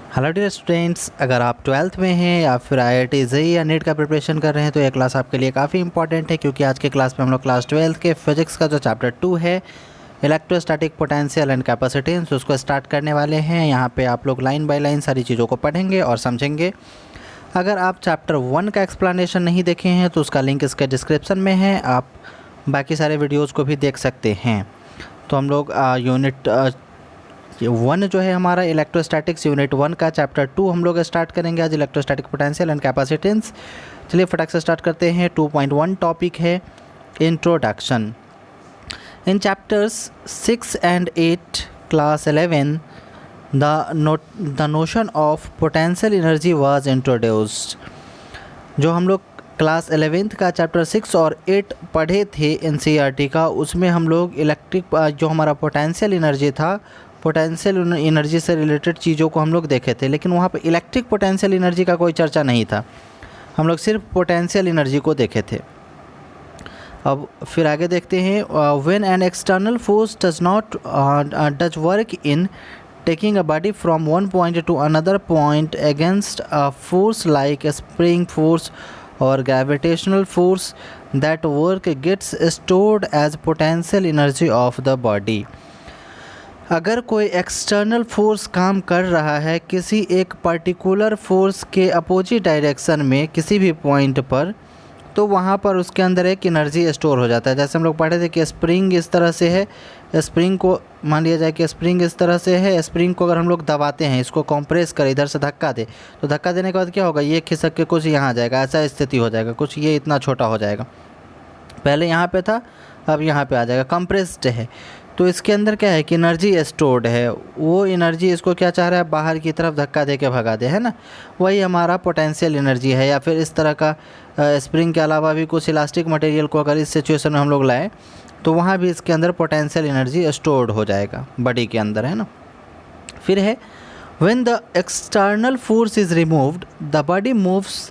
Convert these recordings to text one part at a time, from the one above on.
Hello dear students, अगर आप 12th में हैं या फिर IIT जेईई या नीट का प्रिपरेशन कर रहे हैं तो ये क्लास आपके लिए काफ़ी इंपॉर्टेंट है, क्योंकि आज के क्लास में हम लोग क्लास 12th के फिजिक्स का जो चैप्टर 2 है इलेक्ट्रोस्टैटिक पोटेंशियल एंड कैपेसिटेंस उसको स्टार्ट करने वाले हैं। यहाँ पे आप लोग लाइन बाय लाइन सारी चीज़ों को पढ़ेंगे और समझेंगे। अगर आप चैप्टर 1 का एक्सप्लेनेशन नहीं देखे हैं तो उसका लिंक इसके डिस्क्रिप्शन में है, आप बाकी सारे वीडियोज़ को भी देख सकते हैं। तो हम लोग यूनिट 1 जो है हमारा इलेक्ट्रोस्टैटिक्स यूनिट 1 का चैप्टर 2 हम लोग स्टार्ट करेंगे आज, इलेक्ट्रोस्टैटिक पोटेंशियल एंड कैपेसिटेंस। चलिए फटाक से स्टार्ट करते हैं। 2.1 टॉपिक है introduction. In chapters 6 and 8 class 11 the notion of potential energy was introduced. जो हम लोग क्लास 11th का चैप्टर 6 और 8 पढ़े थे NCERT का, उसमें हम लोग इलेक्ट्रिक जो हमारा पोटेंशियल एनर्जी था, पोटेंशियल एनर्जी से रिलेटेड चीज़ों को हम लोग देखे थे, लेकिन वहाँ पे इलेक्ट्रिक पोटेंशियल एनर्जी का कोई चर्चा नहीं था। हम लोग सिर्फ पोटेंशियल एनर्जी को देखे थे। अब फिर आगे देखते हैं। When an external force does work in taking a body from one point to another point against a force like a spring force or gravitational force, that work gets stored as potential energy of the body। अगर कोई external force काम कर रहा है किसी एक particular force के opposite direction में किसी भी पॉइंट पर, तो वहाँ पर उसके अंदर एक एनर्जी स्टोर हो जाता है। जैसे हम लोग पढ़े थे कि स्प्रिंग इस तरह से है, स्प्रिंग को मान लिया जाए कि स्प्रिंग इस तरह से है, स्प्रिंग को अगर हम लोग दबाते हैं, इसको कंप्रेस करें, इधर से धक्का दे, तो धक्का देने के बाद क्या होगा, ये खिसक के कुछ यहाँ आ जाएगा, ऐसा स्थिति हो जाएगा, कुछ ये इतना छोटा हो जाएगा। पहले यहाँ पे था, अब यहाँ पे आ जाएगा, कंप्रेस्ड है। तो इसके अंदर क्या है कि एनर्जी स्टोर्ड है, वो एनर्जी इसको क्या चाह रहा है, बाहर की तरफ धक्का दे के भगा दे, है ना। वही हमारा पोटेंशियल एनर्जी है। या फिर इस तरह का स्प्रिंग के अलावा भी कुछ इलास्टिक मटेरियल को अगर इस सिचुएशन में हम लोग लाएँ तो वहाँ भी इसके अंदर पोटेंशियल एनर्जी स्टोर्ड हो जाएगा बॉडी के अंदर, है ना। फिर है when the external force is removed the body moves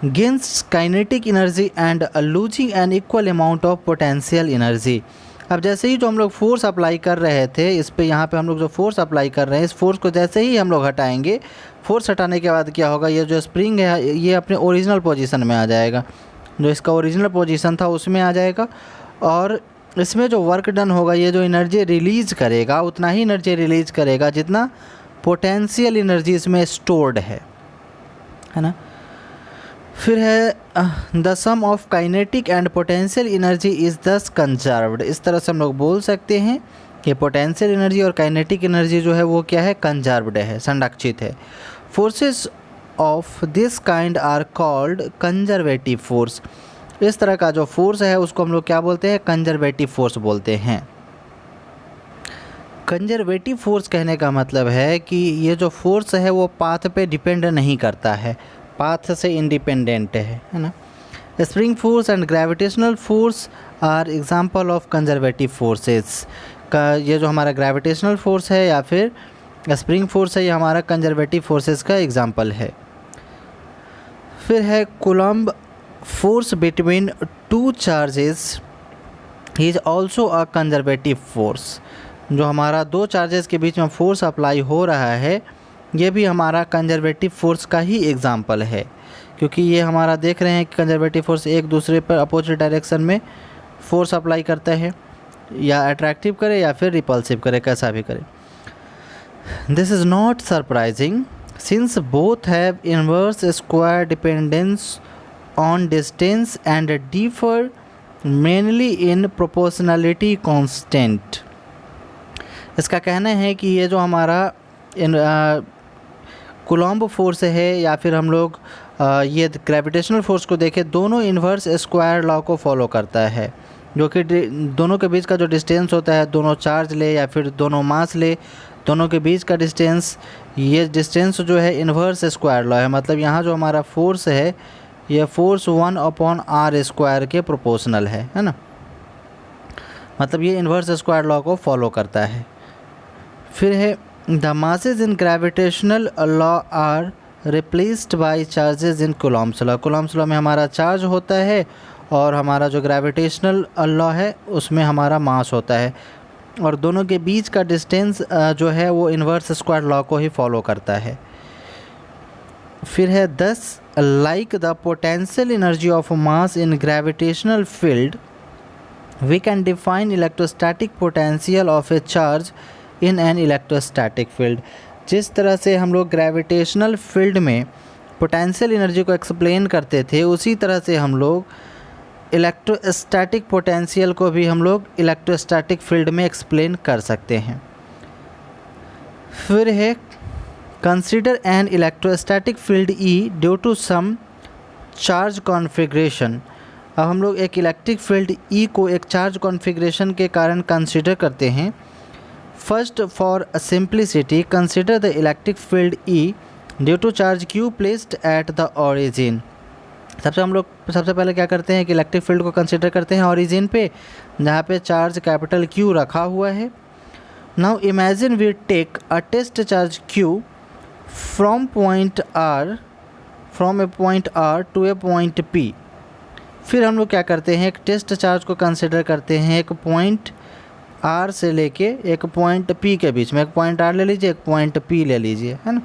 gains kinetic energy and losing an equal amount of potential energy. अब जैसे ही जो हम लोग फोर्स अप्लाई कर रहे थे इस पे, यहाँ पे हम लोग जो फोर्स अप्लाई कर रहे हैं, इस फोर्स को जैसे ही हम लोग हटाएंगे, फोर्स हटाने के बाद क्या होगा, ये जो स्प्रिंग है ये अपने ओरिजिनल पोजीशन में आ जाएगा, जो इसका ओरिजिनल पोजीशन था उसमें आ जाएगा। और इसमें जो वर्क डन होगा, ये जो एनर्जी रिलीज़ करेगा उतना ही एनर्जी रिलीज़ करेगा जितना पोटेंशियल एनर्जी इसमें स्टोर्ड है ना। फिर है the sum of kinetic and potential energy is thus conserved. इस तरह से हम लोग बोल सकते हैं कि पोटेंशियल एनर्जी और काइनेटिक एनर्जी जो है वो क्या है, कंजर्व्ड है, संरक्षित है। Forces of this kind are called conservative force. इस तरह का जो फोर्स है उसको हम लोग क्या बोलते हैं, कंजर्वेटिव फोर्स बोलते हैं। कंजर्वेटिव फोर्स कहने का मतलब है कि ये जो फोर्स है वो पाथ पे डिपेंड नहीं करता है, पाथ से इंडिपेंडेंट है ना। Spring force and gravitational force are example of conservative forces का। ये जो हमारा ग्रेविटेशनल फोर्स है या फिर स्प्रिंग फोर्स है, ये हमारा कंजर्वेटिव फोर्सेस का एग्जांपल है। फिर है coulomb force between two charges is also a conservative force. जो हमारा दो चार्जेस के बीच में फोर्स अप्लाई हो रहा है, ये भी हमारा कंजर्वेटिव फोर्स का ही एग्जाम्पल है, क्योंकि ये हमारा देख रहे हैं कि कंजर्वेटिव फोर्स एक दूसरे पर अपोजिट डायरेक्शन में फोर्स अप्लाई करता है, या अट्रैक्टिव करे या फिर रिपल्सिव करे, कैसा भी करे। This is not surprising since both have inverse square dependence on distance and differ mainly in proportionality constant. इसका कहना है कि ये जो हमारा कूलम्ब फोर्स है या फिर हम लोग ये ग्रेविटेशनल फोर्स को देखें, दोनों इन्वर्स स्क्वायर लॉ को फॉलो करता है, जो कि दोनों के बीच का जो डिस्टेंस होता है, दोनों चार्ज ले या फिर दोनों मास ले, दोनों के बीच का डिस्टेंस, ये डिस्टेंस जो है इन्वर्स स्क्वायर लॉ है। मतलब यहाँ जो हमारा फोर्स है ये फोर्स 1/r² के प्रोपोर्शनल है ना। मतलब ये इन्वर्स स्क्वायर लॉ को फॉलो करता है। फिर है the masses in gravitational law are replaced by charges in Coulomb's law. Coulomb's law में हमारा चार्ज होता है और हमारा जो ग्रेविटेशनल लॉ है उसमें हमारा मास होता है। और दोनों के बीच का डिस्टेंस जो है वो इन्वर्स स्क्वायर लॉ को ही फॉलो करता है। फिर है 10 like the potential energy of mass in gravitational field we can define electrostatic potential of a charge in an electrostatic field. जिस तरह से हम लोग ग्रेविटेशनल फील्ड में पोटेंशियल एनर्जी को एक्सप्लेन करते थे, उसी तरह से हम लोग इलेक्ट्रोस्टैटिक पोटेंशियल को भी हम लोग इलेक्ट्रोस्टैटिक फील्ड में एक्सप्लेन कर सकते हैं। फिर है consider an electrostatic field E due to some charge configuration. अब हम लोग एक इलेक्ट्रिक फील्ड ई को एक चार्ज कॉन्फ़िगरेशन के कारण कंसीडर करते हैं। First for simplicity consider the electric field E due to charge Q placed at the origin. सबसे पहले क्या करते हैं कि इलेक्ट्रिक फील्ड को कंसीडर करते हैं ओरिजिन पे, जहाँ पे चार्ज कैपिटल क्यू रखा हुआ है। Now imagine we take a test charge Q from a point R to a point P. फिर हम लोग क्या करते हैं, एक टेस्ट चार्ज को कंसीडर करते हैं एक पॉइंट आर से लेके एक पॉइंट पी के बीच में। एक पॉइंट आर ले लीजिए, एक पॉइंट पी ले लीजिए, है ना।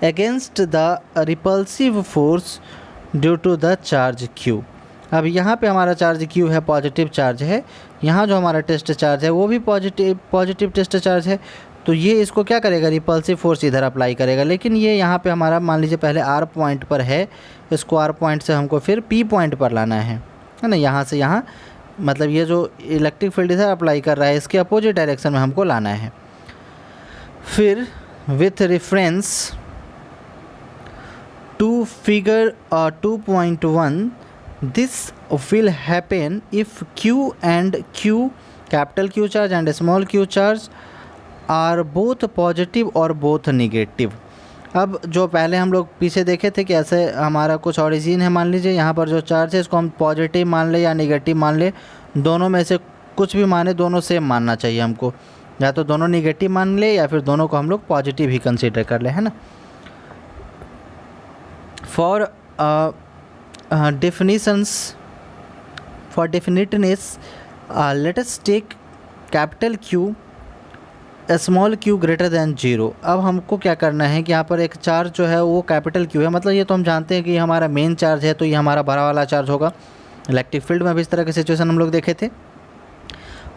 Against the repulsive force due to the charge Q. अब यहाँ पे हमारा चार्ज क्यू है, पॉजिटिव चार्ज है। यहाँ जो हमारा टेस्ट चार्ज है वो भी पॉजिटिव टेस्ट चार्ज है। तो ये इसको क्या करेगा, रिपल्सिव फोर्स इधर अप्लाई करेगा। लेकिन ये यहाँ पे हमारा मान लीजिए पहले आर पॉइंट पर है, इसको आर पॉइंट से हमको फिर पी पॉइंट पर लाना है ना। यहाँ से यहाँ मतलब ये जो इलेक्ट्रिक फील्ड इधर अप्लाई कर रहा है, इसके अपोजिट डायरेक्शन में हमको लाना है। फिर with reference to figure 2.1 this will happen if Q and Q, capital Q charge and small Q charge are both positive और बोथ निगेटिव। अब जो पहले हम लोग पीछे देखे थे कि ऐसे हमारा कुछ ओरिजिन है, मान लीजिए यहाँ पर जो चार्ज है इसको हम पॉजिटिव मान ले या निगेटिव मान ले, दोनों में से कुछ भी माने, दोनों सेम मानना चाहिए हमको। या तो दोनों निगेटिव मान ले या फिर दोनों को हम लोग पॉजिटिव ही कंसीडर कर ले, है ना। For definiteness let us take capital Q small Q greater than 0। अब हमको क्या करना है कि यहाँ पर एक चार्ज जो है वो कैपिटल क्यू है, मतलब ये तो हम जानते हैं कि ये हमारा मेन चार्ज है, तो ये हमारा बड़ा वाला चार्ज होगा। इलेक्ट्रिक फील्ड में भी इस तरह के सिचुएशन हम लोग देखे थे।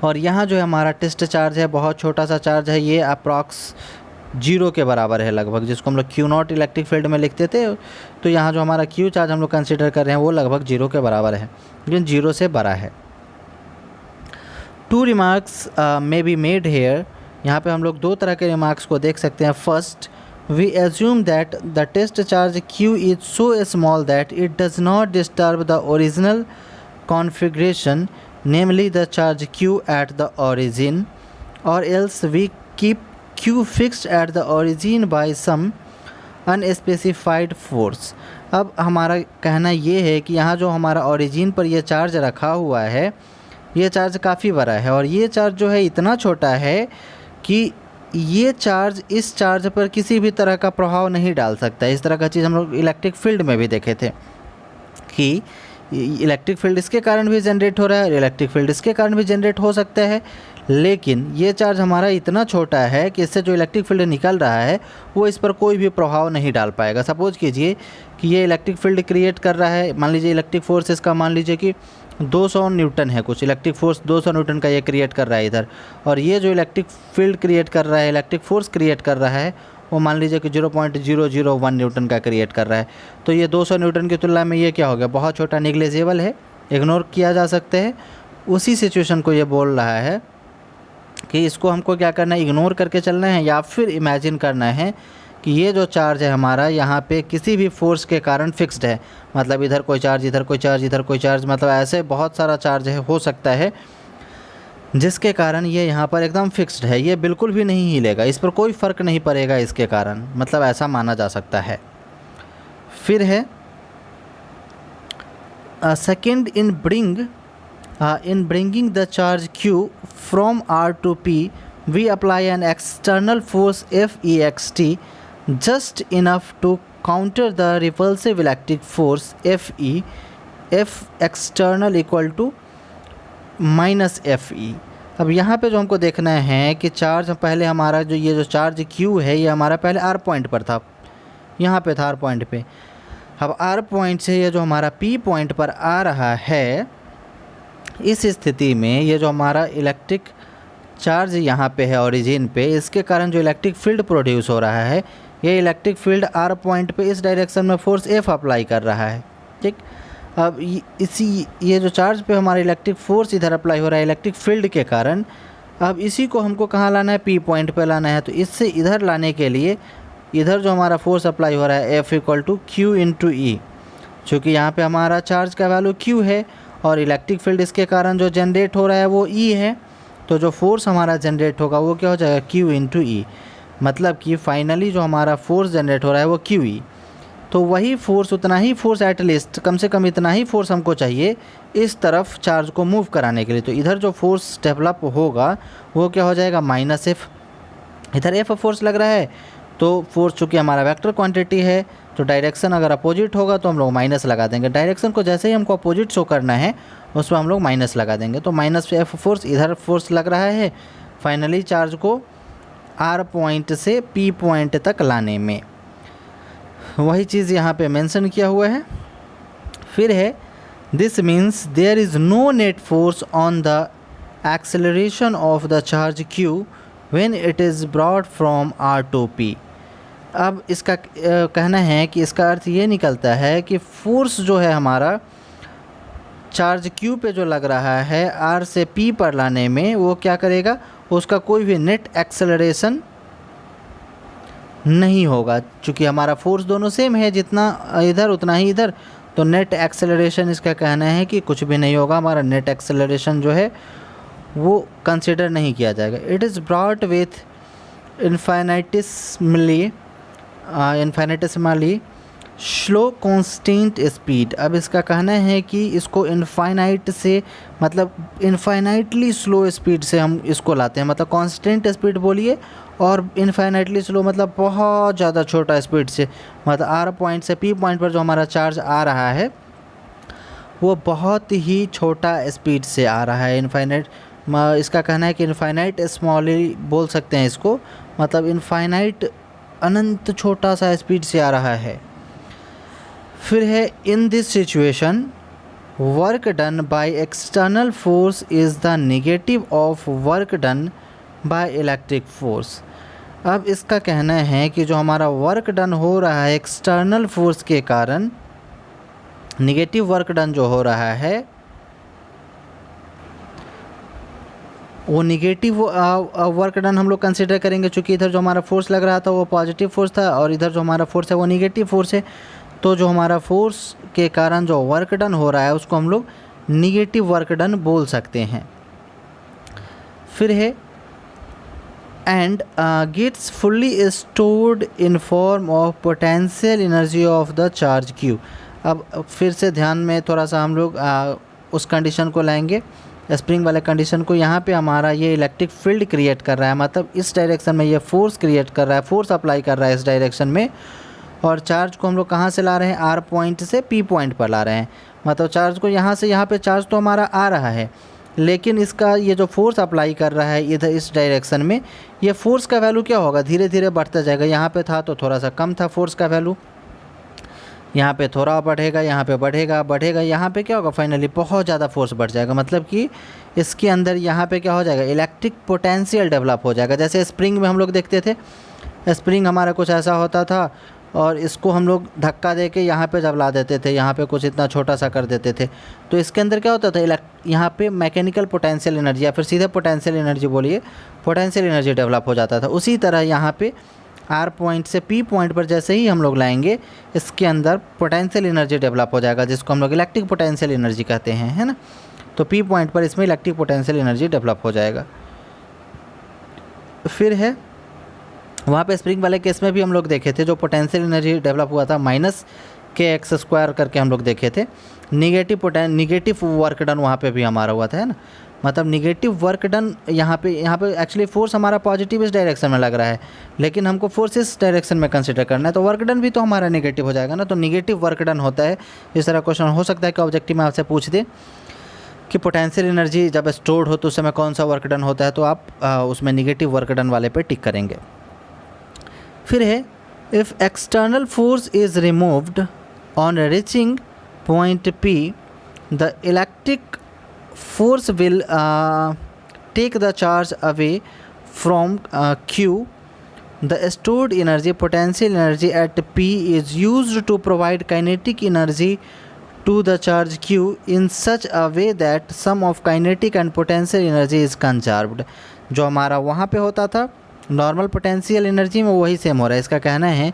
और यहाँ जो है हमारा टेस्ट चार्ज है, बहुत छोटा सा चार्ज है, ये अप्रॉक्स 0 के बराबर है लगभग, जिसको हम लोग क्यू नॉट इलेक्ट्रिक फील्ड में लिखते थे। तो यहाँ जो हमारा क्यू चार्ज हम लोग कंसिडर कर रहे हैं वो लगभग 0 के बराबर है, लेकिन 0 से बड़ा है। 2 remarks may be made here. यहाँ पे हम लोग 2 तरह के रिमार्क्स को देख सकते हैं। First, we assume that the test charge Q is so small that it does not disturb the original configuration, namely the charge Q at the origin, or else we keep Q fixed at the origin by some unspecified force. अब हमारा कहना ये है कि यहाँ जो हमारा origin पर यह चार्ज रखा हुआ है, ये चार्ज काफ़ी बड़ा है, और ये चार्ज जो है इतना छोटा है कि ये चार्ज इस चार्ज पर किसी भी तरह का प्रभाव नहीं डाल सकता है। इस तरह का चीज़ हम लोग इलेक्ट्रिक फील्ड में भी देखे थे कि इलेक्ट्रिक फील्ड इसके कारण भी जनरेट हो रहा है और इलेक्ट्रिक फील्ड इसके कारण भी जनरेट हो सकता है। लेकिन ये चार्ज हमारा इतना छोटा है कि इससे जो इलेक्ट्रिक फील्ड निकल रहा है वो इस पर कोई भी प्रभाव नहीं डाल पाएगा। सपोज कीजिए कि ये इलेक्ट्रिक फील्ड क्रिएट कर रहा है, मान लीजिए इलेक्ट्रिक फोर्स इसका मान लीजिए कि 200 न्यूटन है, कुछ इलेक्ट्रिक फोर्स 200 न्यूटन का ये क्रिएट कर रहा है इधर, और ये जो इलेक्ट्रिक फील्ड क्रिएट कर रहा है, इलेक्ट्रिक फोर्स क्रिएट कर रहा है, वो मान लीजिए कि 0.001 न्यूटन का क्रिएट कर रहा है। तो ये 200 न्यूटन की तुलना में ये क्या हो गया, बहुत छोटा, निग्लेजेबल है, इग्नोर किया जा सकते हैं। उसी सिचुएशन को ये बोल रहा है कि इसको हमको क्या करना है, इग्नोर करके चलना है, या फिर इमेजिन करना है कि ये जो चार्ज है हमारा यहाँ पे किसी भी फोर्स के कारण फिक्स्ड है। मतलब इधर कोई चार्ज, इधर कोई चार्ज, इधर कोई चार्ज, मतलब ऐसे बहुत सारा चार्ज है, हो सकता है, जिसके कारण ये यहाँ पर एकदम फिक्स्ड है, ये बिल्कुल भी नहीं हिलेगा, इस पर कोई फ़र्क नहीं पड़ेगा इसके कारण, मतलब ऐसा माना जा सकता है। फिर है second, in bringing the charge Q from R to P we apply an external force Fext just enough to counter the repulsive electric force F external equal to minus Fe। अब यहाँ पे जो हमको देखना है कि चार्ज पहले हमारा जो ये जो चार्ज Q है ये हमारा पहले R पॉइंट पर था, यहाँ पे था R पॉइंट पे। अब R पॉइंट से ये जो हमारा P पॉइंट पर आ रहा है, इस स्थिति में ये जो हमारा इलेक्ट्रिक चार्ज यहाँ पे है ओरिजिन पे, इसके कारण जो इलेक्ट्रिक फील्ड प्रोड्यूस हो रहा है, ये इलेक्ट्रिक फील्ड R पॉइंट पे इस डायरेक्शन में फोर्स F अप्लाई कर रहा है, ठीक। अब ये जो चार्ज पे हमारा इलेक्ट्रिक फोर्स इधर अप्लाई हो रहा है इलेक्ट्रिक फील्ड के कारण, अब इसी को हमको कहाँ लाना है, P पॉइंट पे लाना है। तो इससे इधर लाने के लिए इधर जो हमारा फोर्स अप्लाई हो रहा है F = Q × E, चूँकि यहाँ पे हमारा चार्ज का वैल्यू Q है और इलेक्ट्रिक फील्ड इसके कारण जो जनरेट हो रहा है वो E है, तो जो फोर्स हमारा जनरेट होगा वो क्या हो जाएगा, Q × E। मतलब कि फाइनली जो हमारा फोर्स जनरेट हो रहा है वो QE। तो वही फोर्स, उतना ही फोर्स, एटलीस्ट कम से कम इतना ही फोर्स हमको चाहिए इस तरफ चार्ज को मूव कराने के लिए। तो इधर जो फोर्स डेवलप होगा वो क्या हो जाएगा, -F। इधर F फोर्स लग रहा है, तो फोर्स चूँकि हमारा वेक्टर क्वांटिटी है, तो डायरेक्शन अगर अपोजिट होगा तो हम लोग माइनस लगा देंगे। डायरेक्शन को जैसे ही हमको अपोजिट शो करना है उसमें हम लोग माइनस लगा देंगे। तो -F फोर्स, इधर फोर्स लग रहा है फाइनली चार्ज को R पॉइंट से P पॉइंट तक लाने में। वही चीज़ यहाँ पे मेंशन किया हुआ है। फिर है this means there is no net force on the acceleration of the charge Q when it is brought from R to P। अब इसका कहना है कि इसका अर्थ ये निकलता है कि फोर्स जो है हमारा चार्ज Q पे जो लग रहा है R से P पर लाने में, वो क्या करेगा, उसका कोई भी नेट एक्सेलरेशन नहीं होगा। चूँकि हमारा फोर्स दोनों सेम है, जितना इधर उतना ही इधर, तो नेट एक्सेलरेशन इसका कहना है कि कुछ भी नहीं होगा। हमारा नेट एक्सेलरेशन जो है वो कंसिडर नहीं किया जाएगा। It is brought with infinitesimally slow constant speed. अब इसका कहना है कि इसको इनफाइनाइट से, मतलब इनफाइनाइटली स्लो स्पीड से हम इसको लाते हैं। मतलब कांस्टेंट स्पीड बोलिए, और इनफाइनाइटली स्लो मतलब बहुत ज़्यादा छोटा स्पीड से। मतलब R पॉइंट से P पॉइंट पर जो हमारा चार्ज आ रहा है वो बहुत ही छोटा स्पीड से आ रहा है। इनफाइनाइट, इसका कहना है कि इनफाइनाइट स्मॉली बोल सकते हैं इसको, मतलब इनफाइनाइट अनंत छोटा सा स्पीड से आ रहा है। फिर है in this situation work done by external force is the negative of work done by electric force. अब इसका कहना है कि जो हमारा वर्क डन हो रहा है एक्सटर्नल फोर्स के कारण, नेगेटिव वर्क डन जो हो रहा है वो नेगेटिव वर्क डन हम लोग कंसिडर करेंगे, चूँकि इधर जो हमारा फोर्स लग रहा था वो पॉजिटिव फोर्स था और इधर जो हमारा फोर्स है वो नेगेटिव फोर्स है। तो जो हमारा फोर्स के कारण जो वर्क डन हो रहा है उसको हम लोग नेगेटिव वर्क डन बोल सकते हैं। फिर है and gets fully stored in form of potential energy of the charge Q। अब फिर से ध्यान में थोड़ा सा हम लोग उस कंडीशन को लाएंगे, स्प्रिंग वाले कंडीशन को। यहाँ पे हमारा ये इलेक्ट्रिक फील्ड क्रिएट कर रहा है, मतलब इस डायरेक्शन में ये फोर्स क्रिएट कर रहा है, फोर्स अप्लाई कर रहा है इस डायरेक्शन में, और चार्ज को हम लोग कहाँ से ला रहे हैं, R पॉइंट से P पॉइंट पर ला रहे हैं। मतलब चार्ज को यहाँ से यहाँ पे चार्ज तो हमारा आ रहा है, लेकिन इसका ये जो फोर्स अप्लाई कर रहा है इधर इस डायरेक्शन में, ये फोर्स का वैल्यू क्या होगा, धीरे धीरे बढ़ता जाएगा। यहाँ पे था तो थोड़ा सा कम था फोर्स का वैल्यू, यहाँ पे थोड़ा बढ़ेगा, यहाँ पे बढ़ेगा बढ़ेगा, यहाँ पे क्या होगा, फाइनली बहुत ज़्यादा फोर्स बढ़ जाएगा। मतलब कि इसके अंदर यहाँ पे क्या हो जाएगा, इलेक्ट्रिक पोटेंशियल डेवलप हो जाएगा। जैसे स्प्रिंग में हम लोग देखते थे, स्प्रिंग हमारा कुछ ऐसा होता था और इसको हम लोग धक्का दे के यहाँ पे जब ला देते थे, यहाँ पे कुछ इतना छोटा सा कर देते थे, तो इसके अंदर क्या होता था, यहाँ पे मैकेनिकल पोटेंशियल एनर्जी या फिर सीधे पोटेंशियल एनर्जी बोलिए, पोटेंशियल एनर्जी डेवलप हो जाता था। उसी तरह यहाँ पे R पॉइंट से P पॉइंट पर जैसे ही हम लोग लाएंगे, इसके अंदर पोटेंशियल एनर्जी डेवलप हो जाएगा, जिसको हम लोग इलेक्ट्रिक पोटेंशियल एनर्जी कहते हैं, है ना। तो P पॉइंट पर इसमें इलेक्ट्रिक पोटेंशियल एनर्जी डेवलप हो जाएगा। फिर है वहाँ पे स्प्रिंग वाले केस में भी हम लोग देखे थे, जो पोटेंशियल एनर्जी डेवलप हुआ था -kx² करके हम लोग देखे थे। निगेटिव वर्क डन वहाँ पे भी हमारा हुआ था, है ना। मतलब निगेटिव वर्क डन यहाँ पे एक्चुअली फोर्स हमारा पॉजिटिव इस डायरेक्शन में लग रहा है, लेकिन हमको फोर्स इस डायरेक्शन में कंसिडर करना है, तो वर्क डन भी तो हमारा नेगेटिव हो जाएगा ना। तो निगेटिव वर्क डन होता है, इस तरह क्वेश्चन हो सकता है कि ऑब्जेक्टिव में आपसे पूछ दे। कि पोटेंशियल एनर्जी जब स्टोर्ड हो तो उस समय कौन सा वर्क डन होता है, तो आप उसमें निगेटिव वर्क डन वाले पे टिक करेंगे। फिर है if external force is removed on reaching point P the electric force will take the charge away from Q. The stored energy, potential energy at P is used to provide kinetic energy to the charge Q in such a way that sum of kinetic and potential energy is conserved. जो हमारा वहाँ पे होता था normal potential energy में वही same हो रहा है। इसका कहना है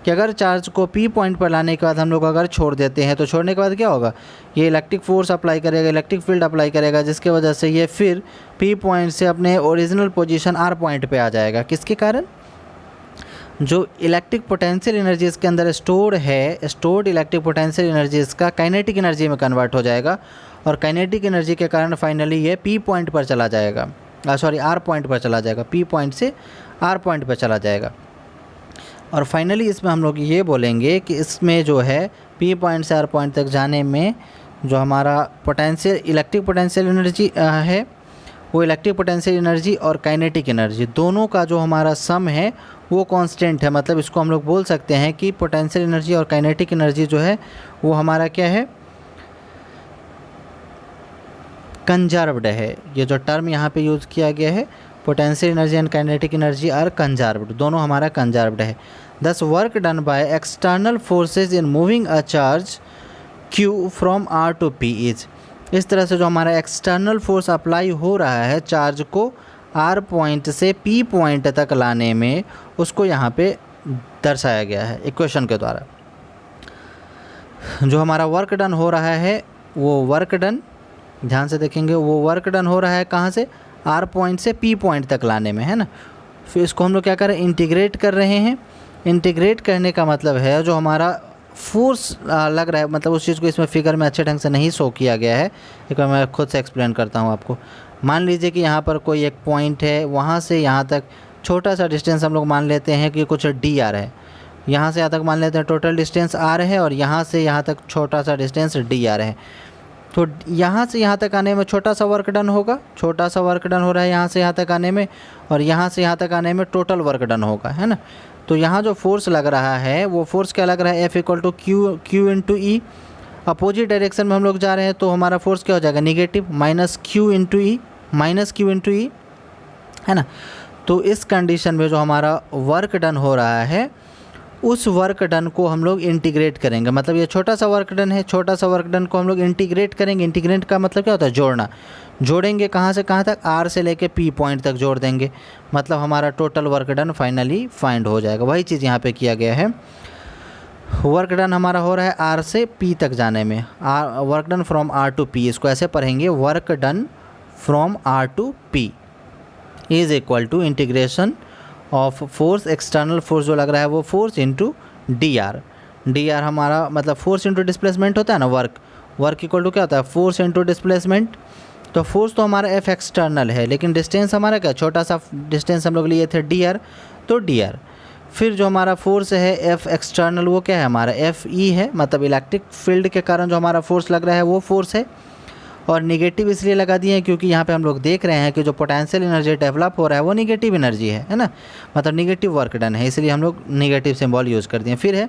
कि अगर चार्ज को पी पॉइंट पर लाने के बाद हम लोग अगर छोड़ देते हैं तो छोड़ने के बाद क्या होगा, ये इलेक्ट्रिक फोर्स अप्लाई करेगा, इलेक्ट्रिक फील्ड अप्लाई करेगा, जिसके वजह से ये फिर पी पॉइंट से अपने ओरिजिनल पोजीशन आर पॉइंट पे आ जाएगा। किसके कारण, जो इलेक्ट्रिक पोटेंशियल एनर्जी इसके अंदर स्टोर्ड है, स्टोर्ड इलेक्ट्रिक पोटेंशियल एनर्जी इसका काइनेटिक एनर्जी में कन्वर्ट हो जाएगा और काइनेटिक एनर्जी के कारण फाइनली ये पी पॉइंट पर चला जाएगा, आर पॉइंट पर चला जाएगा, पी पॉइंट से आर पॉइंट पर चला जाएगा। और फाइनली इसमें हम लोग ये बोलेंगे कि इसमें जो है पी पॉइंट से आर पॉइंट तक जाने में जो हमारा पोटेंशियल इलेक्ट्रिक पोटेंशियल एनर्जी है वो इलेक्ट्रिक पोटेंशियल एनर्जी और काइनेटिक एनर्जी दोनों का जो हमारा सम है वो कांस्टेंट है। मतलब इसको हम लोग बोल सकते हैं कि पोटेंशियल एनर्जी और काइनेटिक एनर्जी जो है वो हमारा क्या है, कंजर्व्ड है। ये जो टर्म यहाँ पे यूज़ किया गया है potential energy and kinetic energy are conserved, दोनों हमारा कंजर्व्ड है। Thus work done by external forces in moving a charge Q from R to P is, इस तरह से जो हमारा एक्सटर्नल फोर्स अप्लाई हो रहा है चार्ज को आर पॉइंट से पी पॉइंट तक लाने में, उसको यहाँ पे दर्शाया गया है इक्वेशन के द्वारा। जो हमारा वर्क डन हो रहा है वो वर्क डन, ध्यान से देखेंगे, वो वर्क डन हो रहा है कहाँ से, आर पॉइंट से पी पॉइंट तक लाने में, है ना। फिर इसको हम लोग क्या कर रहे हैं, इंटीग्रेट कर रहे हैं। इंटीग्रेट करने का मतलब है जो हमारा फोर्स लग रहा है, मतलब उस चीज़ को इसमें फिगर में अच्छे ढंग से नहीं शो किया गया है, एक बार मैं खुद से एक्सप्लेन करता हूँ आपको। मान लीजिए कि यहाँ पर कोई एक पॉइंट है, वहाँ से यहाँ तक छोटा सा डिस्टेंस हम लोग मान लेते हैं कि कुछ डी आर है, यहाँ से यहाँ तक मान लेते हैं टोटल डिस्टेंस आर है और यहाँ से यहाँ तक छोटा सा डिस्टेंस डी आर है। तो यहाँ से यहाँ तक आने में छोटा सा वर्क डन होगा, छोटा सा वर्क डन हो रहा है यहाँ से यहाँ तक आने में, और यहाँ से यहाँ तक आने में टोटल वर्क डन होगा, है ना। तो यहाँ जो फोर्स लग रहा है वो फोर्स क्या लग रहा है, F equal to Q into E. Opposite direction में हम लोग जा रहे हैं तो हमारा फोर्स क्या हो जाएगा, निगेटिव, माइनस क्यू इंटू ई, है ना। तो इस कंडीशन में जो हमारा वर्क डन हो रहा है उस वर्क डन को हम लोग इंटीग्रेट करेंगे। मतलब ये छोटा सा वर्क डन है, छोटा सा वर्क डन को हम लोग इंटीग्रेट करेंगे। इंटीग्रेट का मतलब क्या होता है, जोड़ना। जोड़ेंगे कहाँ से कहाँ तक, आर से लेके पी पॉइंट तक जोड़ देंगे, मतलब हमारा total work done finally find हो जाएगा। वही चीज़ यहाँ पे किया गया है। वर्क डन हमारा हो रहा है आर से पी तक जाने में, work done from R to P, इसको ऐसे पढ़ेंगे, work done from R to P is equal to integration of force, external force जो लग रहा है वो force into D R. D R हमारा मतलब फोर्स इंटू डिस्प्लेसमेंट होता है ना, वर्क इक्वल टू क्या होता है, फोर्स इंटू डिस्प्लेसमेंट। तो फोर्स तो हमारा एफ एक्सटर्नल है, लेकिन डिस्टेंस हमारा क्या, छोटा सा डिस्टेंस हम लोग लिए थे डी आर, तो डी आर। फिर जो हमारा फोर्स है एफ एक्सटर्नल वो क्या है हमारा, एफ ई है, मतलब इलेक्ट्रिक फील्ड के कारण जो हमारा फोर्स लग रहा है वो फोर्स है। और निगेटिव इसलिए लगा दिए हैं क्योंकि यहाँ पे हम लोग देख रहे हैं कि जो पोटेंशियल एनर्जी डेवलप हो रहा है वो निगेटिव एनर्जी है ना, मतलब निगेटिव वर्क डन है, इसलिए हम लोग निगेटिव सिंबल यूज़ कर दिए। फिर है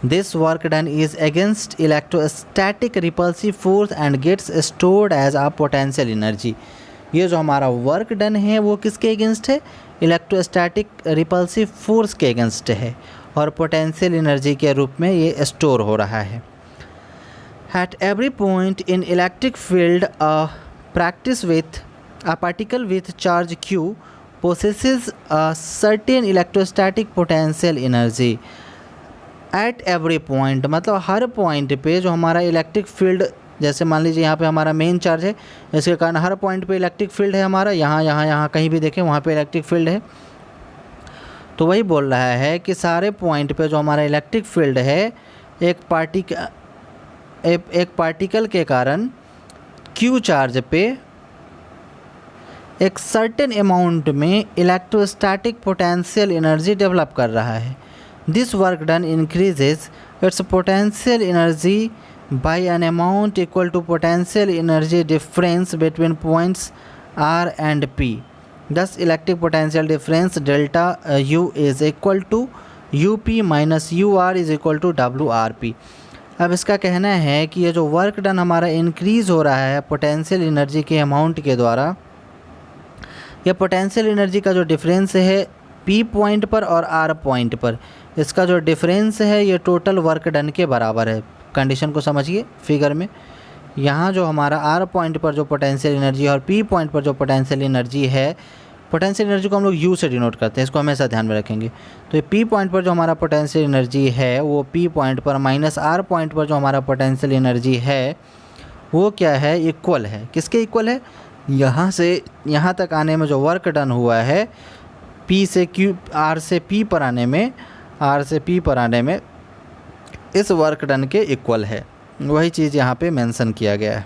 this work done is against electrostatic repulsive force and gets stored as a potential energy. ये जो हमारा वर्क डन है वो किसके अगेंस्ट है, इलेक्ट्रोस्टैटिक रिपल्सिव फोर्स के अगेंस्ट है और पोटेंशियल एनर्जी के रूप में ये स्टोर हो रहा है। At every point in electric field, a particle with charge Q possesses a certain electrostatic potential energy. At every point मतलब हर पॉइंट पे जो हमारा इलेक्ट्रिक फील्ड, जैसे मान लीजिए यहाँ पे हमारा मेन चार्ज है, इसके कारण हर पॉइंट पे इलेक्ट्रिक फील्ड है हमारा, यहाँ कहीं भी देखें वहाँ पे इलेक्ट्रिक फील्ड है। तो वही बोल रहा है कि सारे पॉइंट पे जो हमारा इलेक्ट्रिक फील्ड है एक पार्टिकल के कारण क्यू चार्ज पे एक सर्टेन अमाउंट में इलेक्ट्रोस्टैटिक पोटेंशियल एनर्जी डेवलप कर रहा है। This work done increases it's potential energy by an amount equal to potential energy difference between points R and P. Thus electric potential difference delta U is equal to UP minus UR is equal to WRP. अब इसका कहना है कि ये जो work done हमारा increase हो रहा है पोटेंशियल एनर्जी के अमाउंट के द्वारा, यह पोटेंशियल एनर्जी का जो डिफरेंस है P पॉइंट पर और R पॉइंट पर, इसका जो डिफरेंस है ये टोटल वर्क डन के बराबर है। कंडीशन को समझिए फिगर में, यहाँ जो हमारा R पॉइंट पर जो पोटेंशियल एनर्जी है और P पॉइंट पर जो पोटेंशियल एनर्जी है, पोटेंशियल एनर्जी को हम लोग U से डिनोट करते हैं, इसको हमेशा ध्यान में रखेंगे। तो ये P पॉइंट पर जो हमारा पोटेंशियल एनर्जी है वो P पॉइंट पर माइनस R पॉइंट पर जो हमारा पोटेंशियल एनर्जी है वो क्या है, इक्वल है। किसके इक्वल है, यहाँ से यहाँ तक आने में जो वर्क डन हुआ है P से Q, R से P पर आने में, R से P पर आने में इस वर्क डन के इक्वल है। वही चीज़ यहाँ पे मेंशन किया गया है।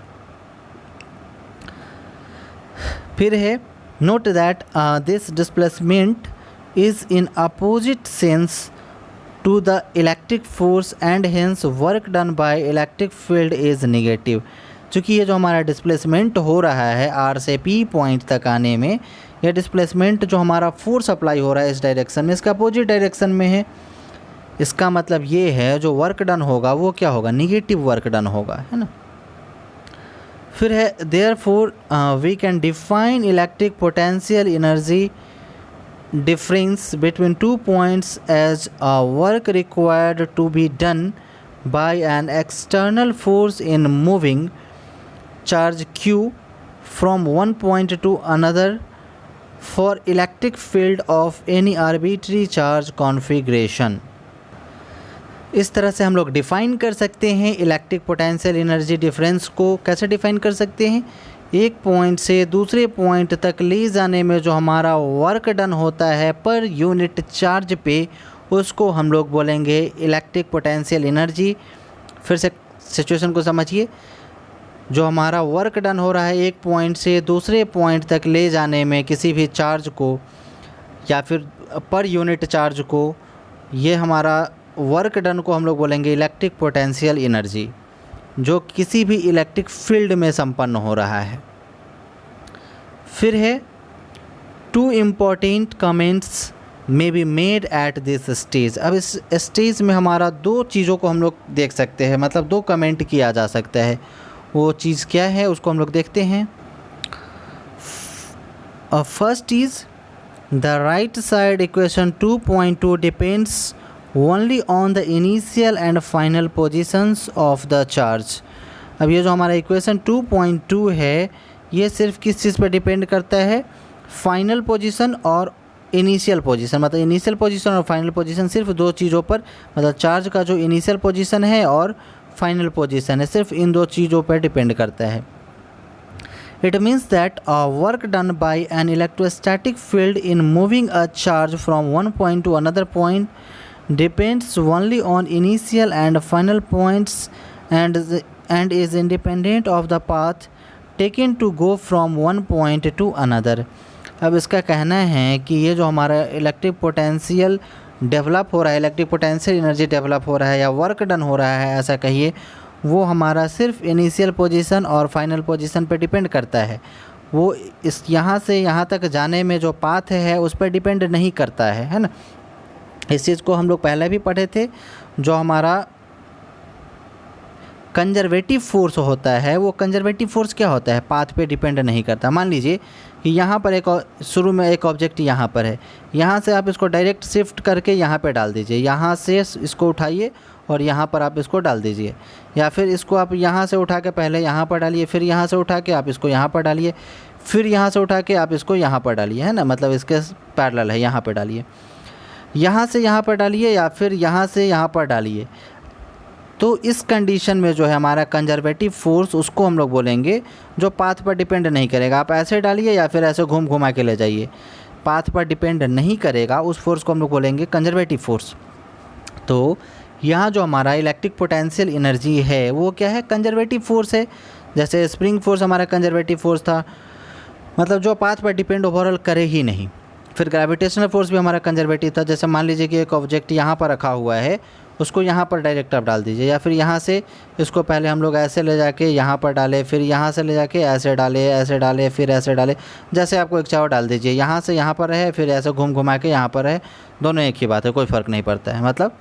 फिर है note that this displacement is in opposite sense to the electric force and hence work done by electric field is negative. चूँकि ये जो हमारा डिस्प्लेसमेंट हो रहा है R से P पॉइंट तक आने में, यह डिस्प्लेसमेंट जो हमारा फोर्स अप्लाई हो रहा है इस डायरेक्शन में, इसका अपोजिट डायरेक्शन में है। इसका मतलब ये है जो वर्क डन होगा वो क्या होगा, निगेटिव वर्क डन होगा, है ना। फिर है therefore we can define electric potential energy difference between two points as a work required to be done by an external force in moving charge Q from one point to another for electric field of any arbitrary charge configuration. इस तरह से हम लोग define कर सकते हैं electric potential energy difference को। कैसे डिफ़ाइन कर सकते हैं, एक पॉइंट से दूसरे पॉइंट तक ले जाने में जो हमारा वर्क डन होता है पर यूनिट चार्ज पे, उसको हम लोग बोलेंगे इलेक्ट्रिक पोटेंशियल एनर्जी। फिर से सिचुएशन को समझिए, जो हमारा वर्क डन हो रहा है एक पॉइंट से दूसरे पॉइंट तक ले जाने में किसी भी चार्ज को या फिर पर यूनिट चार्ज को, ये हमारा वर्क डन को हम लोग बोलेंगे इलेक्ट्रिक पोटेंशियल एनर्जी, जो किसी भी इलेक्ट्रिक फील्ड में संपन्न हो रहा है। फिर है two important comments may be made at this stage. अब इस स्टेज में हमारा दो चीज़ों को हम लोग देख सकते हैं, मतलब दो कमेंट किया जा सकता है। वो चीज़ क्या है उसको हम लोग देखते हैं। First is the right side equation 2.2 depends only on the initial and final positions of the charge. अब ये जो हमारा इक्वेशन 2.2 है ये सिर्फ किस चीज़ पर डिपेंड करता है, फाइनल पोजीशन और इनिशियल पोजीशन। मतलब इनिशियल पोजीशन और फाइनल पोजीशन सिर्फ दो चीज़ों पर, मतलब चार्ज का जो इनिशियल पोजीशन है और फाइनल पोजीशन है, सिर्फ इन दो चीज़ों पर डिपेंड करता है। It means that a work done by an electrostatic field in moving a charge from one point to another point depends only on initial and final points and is independent of the path taken to go from one point to another. अब इसका कहना है कि ये जो हमारा electric potential develop हो रहा है, इलेक्ट्रिक पोटेंशियल एनर्जी डेवलप हो रहा है या वर्क डन हो रहा है ऐसा कहिए, वो हमारा सिर्फ इनिशियल पोजीशन और फाइनल पोजीशन पे डिपेंड करता है। वो इस यहाँ से यहाँ तक जाने में जो पाथ है उस पर डिपेंड नहीं करता है ना। इस चीज़ को हम लोग पहले भी पढ़े थे। जो हमारा कंजर्वेटिव फोर्स होता है, वो कंजर्वेटिव फोर्स क्या होता है, पाथ पे डिपेंड नहीं करता। मान लीजिए कि यहाँ पर एक शुरू में एक ऑब्जेक्ट यहाँ पर है, यहाँ से आप इसको डायरेक्ट शिफ्ट करके यहाँ पे डाल दीजिए, यहाँ से इसको उठाइए और यहाँ पर आप इसको डाल दीजिए, या फिर इसको आप यहाँ से उठा के पहले यहाँ पर डालिए, फिर यहाँ से उठा के आप इसको यहाँ पर डालिए, फिर यहाँ से उठा के आप इसको यहाँ पर डालिए, है ना। मतलब इसके पैरेलल है, यहाँ पर डालिए, यहाँ से यहाँ पर डालिए या फिर यहाँ से यहाँ पर डालिए। तो इस कंडीशन में जो है हमारा कंजर्वेटिव फोर्स, उसको हम लोग बोलेंगे जो पाथ पर डिपेंड नहीं करेगा। आप ऐसे डालिए या फिर ऐसे घूम घुमा के ले जाइए, पाथ पर डिपेंड नहीं करेगा, उस फोर्स को हम लोग बोलेंगे कंजर्वेटिव फोर्स। तो यहाँ जो हमारा इलेक्ट्रिक पोटेंशियल एनर्जी है वो क्या है, कंजर्वेटिव फोर्स है। जैसे स्प्रिंग फोर्स हमारा कंजर्वेटिव फोर्स था, मतलब जो पाथ पर डिपेंड ओवरऑल करे ही नहीं। फिर ग्रेविटेशनल फोर्स भी हमारा कंजर्वेटिव था। जैसे मान लीजिए कि एक ऑब्जेक्ट यहाँ पर रखा हुआ है, उसको यहाँ पर डायरेक्ट आप डाल दीजिए, या फिर यहाँ से इसको पहले हम लोग ऐसे ले जाके यहाँ पर डालें, फिर यहाँ से ले जाके ऐसे डालें फिर ऐसे डालें, जैसे आपको एक चाहो डाल दीजिए। यहाँ से यहाँ पर रहे फिर ऐसे घुमा के यहाँ पर रहे, दोनों एक ही बात है, कोई फ़र्क नहीं पड़ता है। मतलब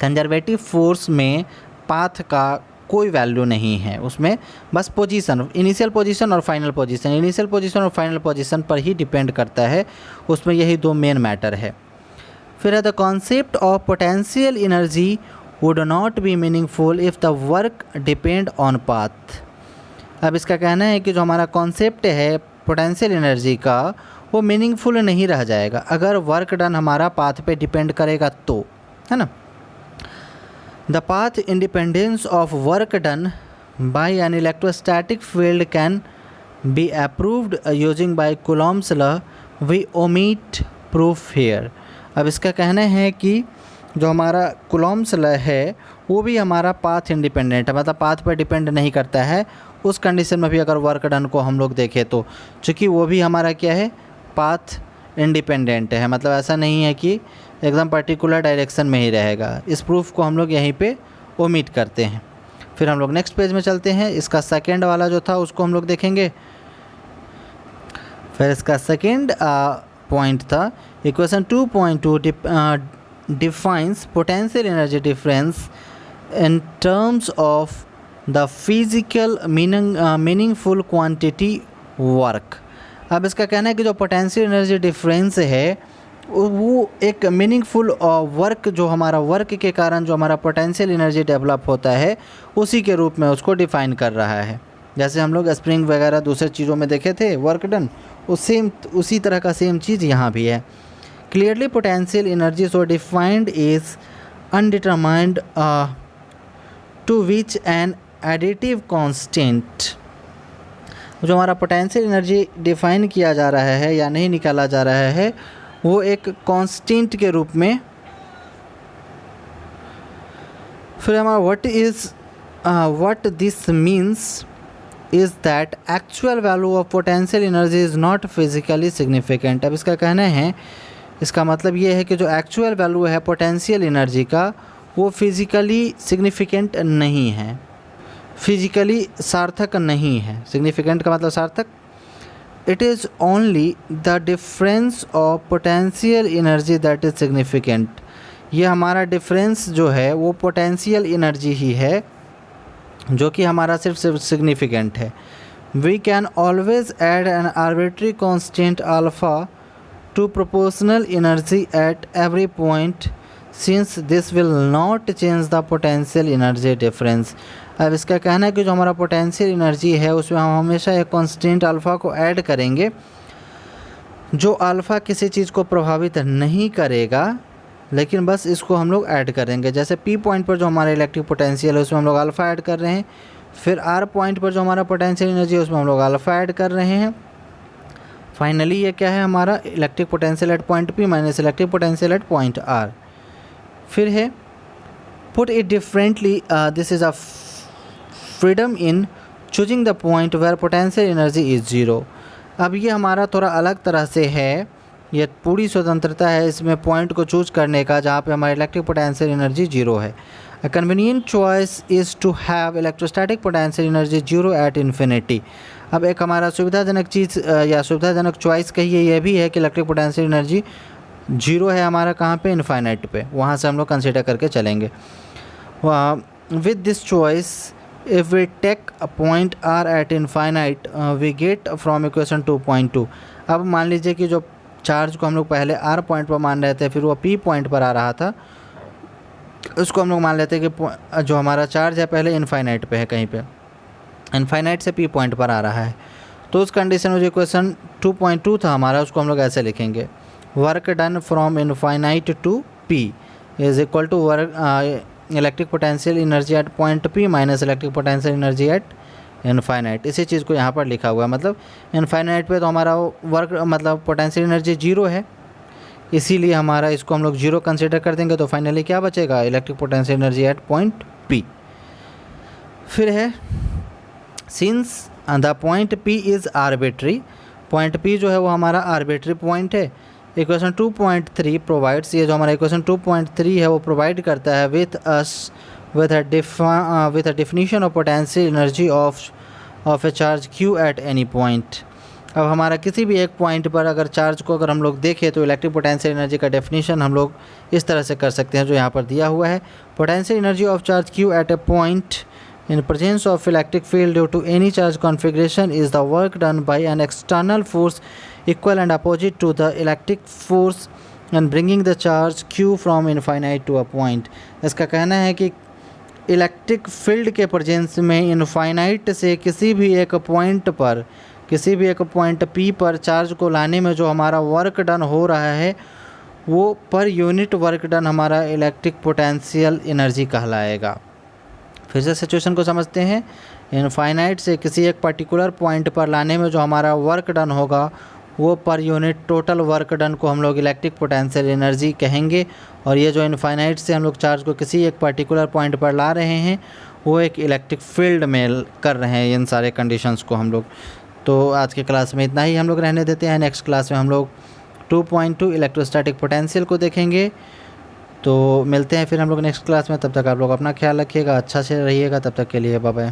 कंजर्वेटिव फोर्स में पाथ का कोई वैल्यू नहीं है, उसमें बस पोजीशन, इनिशियल पोजीशन और फाइनल पोजीशन, इनिशियल पोजीशन और फाइनल पोजीशन पर ही डिपेंड करता है, उसमें यही दो मेन मैटर है। फिर है the concept of potential energy would not be meaningful if the work depend on path. अब इसका कहना है कि जो हमारा कॉन्सेप्ट है पोटेंशियल एनर्जी का, वो मीनिंगफुल नहीं रह जाएगा अगर वर्क डन हमारा पाथ पे डिपेंड करेगा तो, है ना। The path independence of work done by an electrostatic field can be approved using by Coulomb's law. We omit proof here. अब इसका कहना है कि जो हमारा Coulomb's law है वो भी हमारा पाथ इंडिपेंडेंट है, मतलब पाथ पर डिपेंड नहीं करता है उस कंडीशन में भी अगर वर्क डन को हम लोग देखें तो, चूँकि वो भी हमारा क्या है, पाथ इंडिपेंडेंट है, मतलब ऐसा नहीं है कि एकदम पर्टिकुलर डायरेक्शन में ही रहेगा। इस प्रूफ को हम लोग यहीं पे ओमिट करते हैं। फिर हम लोग नेक्स्ट पेज में चलते हैं। इसका सेकेंड वाला जो था उसको हम लोग देखेंगे। फिर इसका सेकेंड पॉइंट था equation 2.2 defines potential energy difference in terms of the physical meaningful quantity work. अब इसका कहना है कि जो पोटेंशियल एनर्जी डिफरेंस है वो एक मीनिंगफुल वर्क, जो हमारा वर्क के कारण जो हमारा पोटेंशियल एनर्जी डेवलप होता है उसी के रूप में उसको डिफ़ाइन कर रहा है। जैसे हम लोग स्प्रिंग वगैरह दूसरे चीज़ों में देखे थे वर्क डन, उसी तरह का सेम चीज़ यहाँ भी है। Clearly potential energy so defined is undetermined to which an additive constant. जो हमारा पोटेंशियल एनर्जी डिफ़ाइन किया जा रहा है या नहीं निकाला जा रहा है वो एक कांस्टेंट के रूप में। फिर हमारा what this means is that actual value of potential energy is not physically significant. अब इसका कहना है, इसका मतलब ये है कि जो एक्चुअल वैल्यू है पोटेंशियल एनर्जी का वो फिज़िकली सिग्निफिकेंट नहीं है, फिजिकली सार्थक नहीं है। सिग्निफिकेंट का मतलब सार्थक। It is only the difference of potential energy that is significant. ये हमारा डिफरेंस जो है वो पोटेंशियल एनर्जी ही है जो कि हमारा सिर्फ सिग्निफिकेंट है। We can always add an arbitrary constant alpha to proportional energy at every point since this will not change the potential energy difference. अब इसका कहना है कि जो हमारा पोटेंशियल एनर्जी है उसमें हम हमेशा एक कांस्टेंट अल्फ़ा को ऐड करेंगे, जो अल्फ़ा किसी चीज़ को प्रभावित नहीं करेगा, लेकिन बस इसको हम लोग ऐड करेंगे। जैसे पी पॉइंट पर जो हमारा इलेक्ट्रिक पोटेंशियल है उसमें हम लोग अल्फ़ा ऐड कर रहे हैं, फिर आर पॉइंट पर जो हमारा पोटेंशियल एनर्जी है उसमें हम लोग अल्फ़ा ऐड कर रहे हैं। फाइनली ये क्या है, हमारा electric potential at point P minus electric potential at point R. फिर है put it differently, this is a freedom in choosing the point where potential energy is zero. अब ये हमारा थोड़ा अलग तरह से है, ये पूरी स्वतंत्रता है इसमें पॉइंट को चूज करने का जहाँ पे हमारी इलेक्ट्रिक पोटेंशियल एनर्जी जीरो है। A convenient choice is to have electrostatic potential energy zero at infinity. अब एक हमारा सुविधाजनक चीज़ या सुविधाजनक चॉइस कहिए ये भी है कि इलेक्ट्रिक पोटेंशियल एनर्जी जीरो है हमारा कहाँ पे, इनफाइनाइट पे, वहाँ से हम लोग कंसिडर करके चलेंगे। With this choice if we take a point r at infinite we get from equation 2.2। अब मान लीजिए कि जो चार्ज को हम लोग पहले r पॉइंट पर मान रहे थे फिर वो p पॉइंट पर आ रहा था, उसको हम लोग मान लेते हैं कि जो हमारा चार्ज है पहले इनफाइनाइट पे है, कहीं पे इनफाइनाइट से p पॉइंट पर आ रहा है, तो उस कंडीशन में जो इक्वेशन 2.2 था हमारा उसको हम लोग ऐसे लिखेंगे, work done from infinite to p is equal to work electric potential energy at point P minus electric potential energy at infinite. इसी चीज़ को यहाँ पर लिखा हुआ है, मतलब इनफाइनाइट पे तो हमारा वर्क मतलब पोटेंशियल एनर्जी जीरो है, इसीलिए हमारा इसको हम लोग जीरो कंसिडर कर देंगे, तो फाइनली क्या बचेगा, electric potential energy at point P. फिर है since the point P is arbitrary, point P जो है वो हमारा आर्बिट्री पॉइंट है, इक्वेशन 2.3 प्रोवाइड्स, ये जो हमारा इक्वेशन 2.3 है वो प्रोवाइड करता है with a definition of potential energy of a charge q at any point। अब हमारा किसी भी एक पॉइंट पर अगर चार्ज को अगर हम लोग देखें तो इलेक्ट्रिक पोटेंशियल एनर्जी का डेफिनेशन हम लोग इस तरह से कर सकते हैं जो यहाँ पर दिया हुआ है। Potential energy of charge q at a point in presence of electric field due to any charge configuration is the work done by an external force equal and opposite to the electric force and bringing the charge q from infinite to a point। इसका कहना है कि electric field के presence में infinite से किसी भी एक पॉइंट P पर चार्ज को लाने में जो हमारा वर्क डन हो रहा है वो पर यूनिट वर्क डन हमारा इलेक्ट्रिक पोटेंशियल एनर्जी कहलाएगा। फिर से सिचुएशन को समझते हैं। इनफाइनाइट से किसी एक पर्टिकुलर पॉइंट पर लाने में जो हमारा वर्क डन होगा वो per unit total work done को हम लोग इलेक्ट्रिक पोटेंशियल एनर्जी कहेंगे। और ये जो इनफाइनाइट से हम लोग चार्ज को किसी एक पर्टिकुलर पॉइंट पर ला रहे हैं वो एक इलेक्ट्रिक फील्ड में कर रहे हैं इन सारे कंडीशंस को हम लोग। तो आज के क्लास में इतना ही हम लोग रहने देते हैं। नेक्स्ट क्लास में हम लोग 2.2 इलेक्ट्रोस्टैटिक पोटेंशियल को देखेंगे। तो मिलते हैं फिर हम लोग नेक्स्ट क्लास में। तब तक आप लोग अपना ख्याल रखिएगा, अच्छा से रहिएगा। तब तक के लिए बाय बाय।